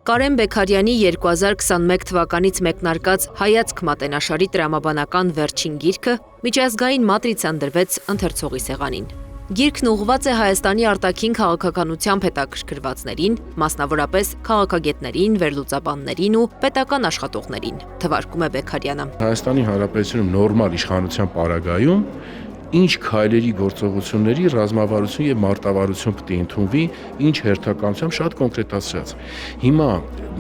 Կարեն Բեքարյանի 2021 թվականից մեկնարկած հայացք մատենաշարի տրամաբանական վերջին գիրքը միջազգային մատրիցան դրվեց ընթերցողի սեղանին։ Գիրքն ուղղված է Հայաստանի արտաքին քաղաքականությամբ հետաքրքրվածներին, մասնավորապես քաղաքագետներին, վերլուծաբաններին ու պետական աշխատողներին, թվարկում է Բեքարյանը։ Հայաստանի Հանրապետությունում նորմալ իշխանության պարագայում ինչ քայլերի գործողությունների ռազմավարություն եւ մարտավարություն պետք է ընդունվի, ինչ հերթականությամբ շատ կոնկրետացրած։ Հիմա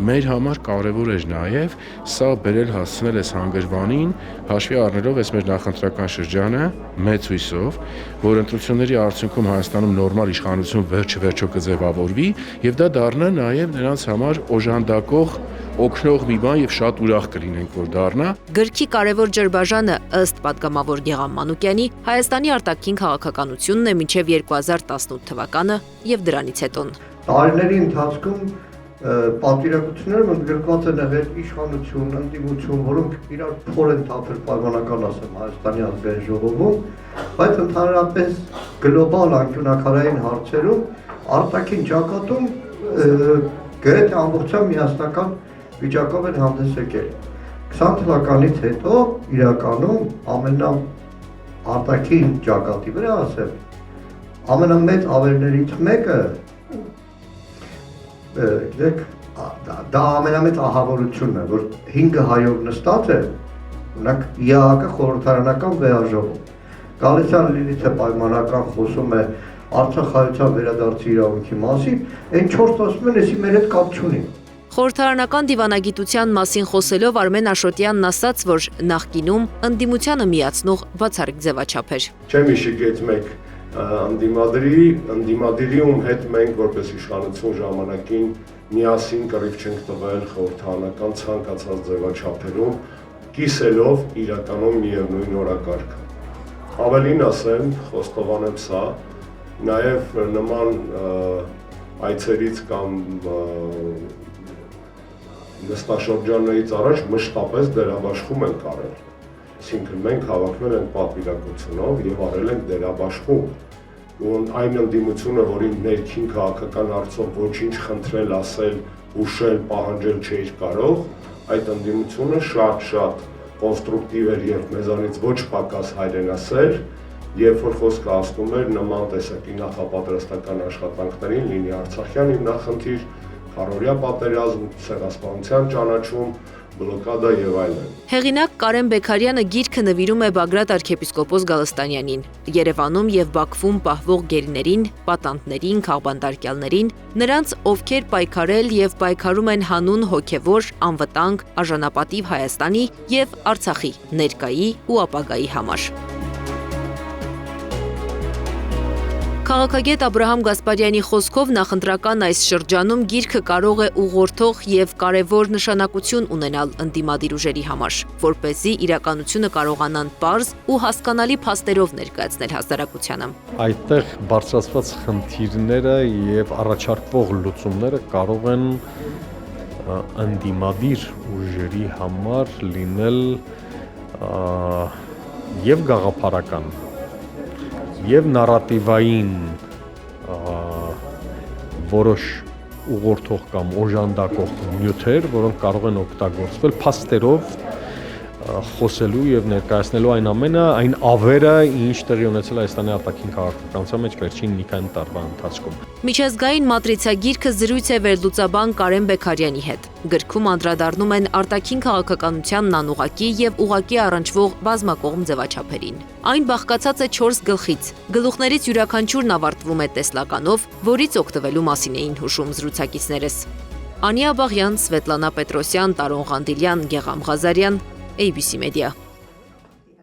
մեր համար կարևոր էր նաեւ սա բերել հասցնել այս հանգրվանին, հաշվի առնելով այս մեր նախընտրական շրջանը, մեծ հույսով, որ ընտրությունների արդյունքում Հայաստանում նորմալ իշխանություն վերջ-վերջո կձևավորվի եւ դա դառնա նաեւ նրանց համար օժանդակող օգնող մի բան եւ շատ ուրախ կլինենք, որ դառնա։ Գրքի կարևոր ջրբաժանը ըստ պատգամավոր Գեղամ Մանուկյանի Հայաստանի արտաքին քաղաքականությունն է մինչև 2018 թվականը եւ դրանից հետո։ Տարիների ընթացքում պատվիրակությունները ընդգրկված են եղել իշխանություն, ընդդիմություն, որոնք իրար փոր են թափել պայմանական ասեմ Հայաստանի ազգային ժողովում, բայց ընդհանրապես գլոբալ անկյունակարային հարցերում արտաքին ճակատում գրեթե ամբողջությամբ միասնական վիճակով են հանդես եկել։ 20 թվականից հետո իրականում արտաքին ճակատի վրա ասեմ, ամենամեծ ավերներից մեկը, գիտեք, դա ամենամեծ ահավորությունն է, որ 5 հայով նստած է, ունակ ԵԱՀԿ խորհրդարանական վեաժողով։ Գալստյան Լիլիթը պայմանական խոսում է Արցախայցյան վերադարձի իրավունքի մասին, այն 4-ը ասում են, էսի մեր հետ կապ չունի։ Խորհրդարանական դիվանագիտության մասին խոսելով Արմեն Աշոտյանն ասաց, որ նախկինում ընդդիմությանը միացնող բացառիկ ձևաչափ էր։ Չեմ հիշի գեծ մեկ ընդդիմադիրի ում հետ մենք որպես իշխանություն ժամանակին միասին կռիվ չենք տվել խորհրդարանական ցանկացած ձևաչափերում, կիսելով իրականում միևնույն օրակարգը։ Ավելին ասեմ, խոստովանեմ սա, նաև նման այցերից կամ նստաշրջաններից առաջ մշտապես դերաբաշխում ենք արել։ Այսինքն մենք հավաքվել ենք պատվիրակությունով եւ արել ենք դերաբաշխում։ Ու այն ընդդիմությունը, որին ներքին քաղաքական հարցով ոչինչ խնդրել, ասել, ուշել, պահանջել չէր կարող, այդ ընդդիմությունը շատ կոնստրուկտիվ էր եւ մեզանից ոչ պակաս հայրենասեր, երբ որ խոսքը ասում էր նման տեսակի նախապատրաստական աշխատանքներին, լինի Արցախյան հիմնախնդիր, Քարորիա պատերազմ, ցեղասպանության ճանաչում, բլոկադա եւ այլն։ Հեղինակ Կարեն Բեքարյանը գիրքը նվիրում է Բագրատ arczepiskopos Գալստանյանին, Երևանում եւ Բաքվում պահվող գերիներին, պատանդներին, քաղբանտարկյալներին, նրանց, ովքեր պայքարել եւ պայքարում են հանուն հոգեվոր, անվտանգ, արժանապատիվ Հայաստանի եւ Արցախի ներկայի ու ապագայի համար։ Քաղաքագետ Աբրահամ Գասպարյանի խոսքով նախընտրական այս շրջանում գիրքը կարող է ուղղորդող եւ կարեւոր նշանակություն ունենալ ընդդիմադիր ուժերի համար, որպեսզի իրականությունը կարողանան պարզ ու հասկանալի փաստերով ներկայացնել հասարակությանը։ Այդտեղ բարձրացված խնդիրները եւ առաջարկվող լուծումները կարող են ընդդիմադիր ուժերի համար լինել եւ գաղափարական եւ նարատիվային որոշ ուղղորդող կամ օժանդակող նյութեր, որոնք կարող են օգտագործվել փաստերով խոսելու եւ ներկայացնելու այն ամենը, այն ավերը, ինչ տեղի ունեցել Հայաստանի արտաքին քաղաքականության մեջ վերջին մի քանի տարվա ընթացքում։ Միջազգային մատրիցա զրույց է վերլուծաբան Կարեն Բեքարյանի հետ։ Գրքում անդրադառնում են արտաքին քաղաքականությանն անուղղակի եւ ուղղակի առնչվող բազմակողմ ձևաչափերին։ Այն բաղկացած է 4 գլխից։ Գլուխներից յուրաքանչյուրն ավարտվում է տեսլականով, որից օգտվելու մասին էին հուշում զրուցակիցներս։ Անիա Բաղյան, Սվետլանա Պետրոսյան, Տարոն Ղանդիլյան, Գեղամ Ղազարյան, ABC Media